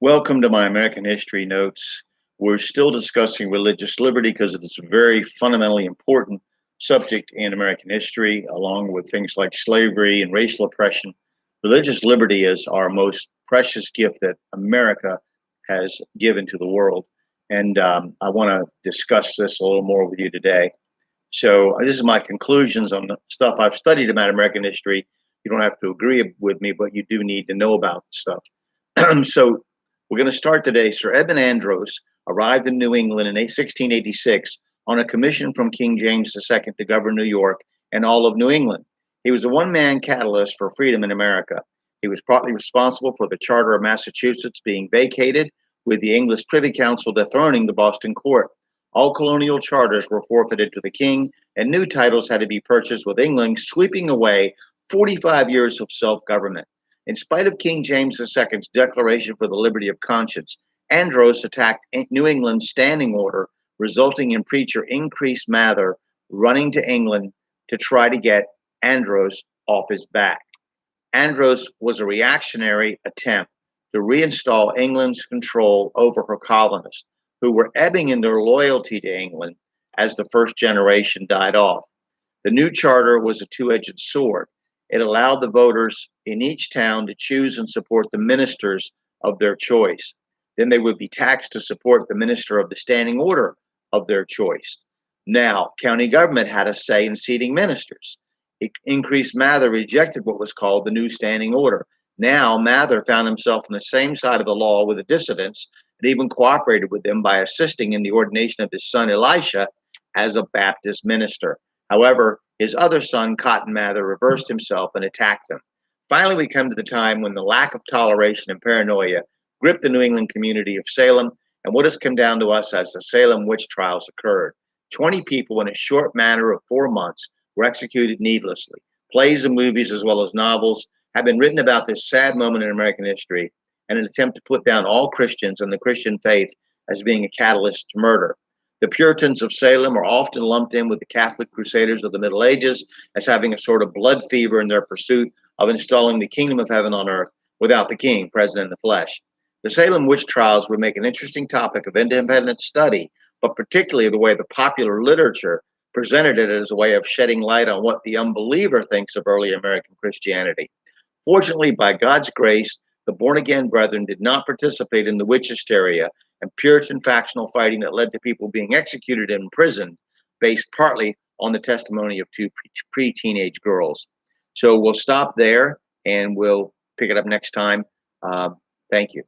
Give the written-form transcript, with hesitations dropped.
Welcome to my American History Notes. We're still discussing religious liberty because it's a very fundamentally important subject in American history, along with things like slavery and racial oppression. Religious liberty is our most precious gift that America has given to the world. And I want to discuss this a little more with you today. So, this is my conclusions on the stuff I've studied about American history. You don't have to agree with me, but you do need to know about the stuff. So, we're going to start today. Sir Edmund Andros arrived in New England in 1686 on a commission from King James II to govern New York and all of New England. He was a one man catalyst for freedom in America. He was partly responsible for the Charter of Massachusetts being vacated, with the English Privy Council dethroning the Boston court. All colonial charters were forfeited to the king, and new titles had to be purchased, with England sweeping away 45 years of self government. In spite of King James II's declaration for the liberty of conscience, Andros attacked New England's standing order, resulting in preacher Increase Mather running to England to try to get Andros off his back. Andros was a reactionary attempt to reinstall England's control over her colonists, who were ebbing in their loyalty to England as the first generation died off. The new charter was a two edged sword. It allowed the voters in each town to choose and support the ministers of their choice. Then they would be taxed to support the minister of the standing order of their choice. Now, county government had a say in seating ministers. Increase Mather rejected what was called the new standing order. Now, Mather found himself on the same side of the law with the dissidents and even cooperated with them by assisting in the ordination of his son Elisha as a Baptist minister. However, his other son, Cotton Mather, reversed himself and attacked them. Finally, we come to the time when the lack of toleration and paranoia gripped the New England community of Salem, and what has come down to us as the Salem witch trials occurred. 20 people in a short matter of 4 months were executed needlessly. Plays and movies, as well as novels, have been written about this sad moment in American history and an attempt to put down all Christians and the Christian faith as being a catalyst to murder. The Puritans of Salem are often lumped in with the Catholic Crusaders of the Middle Ages as having a sort of blood fever in their pursuit of installing the kingdom of heaven on earth without the king present in the flesh. The Salem witch trials would make an interesting topic of independent study, but particularly the way the popular literature presented it as a way of shedding light on what the unbeliever thinks of early American Christianity. Fortunately, by God's grace, the born again brethren did not participate in the witch hysteria and Puritan factional fighting that led to people being executed and imprisoned, based partly on the testimony of two pre-teenage girls. So we'll stop there and we'll pick it up next time. Thank you.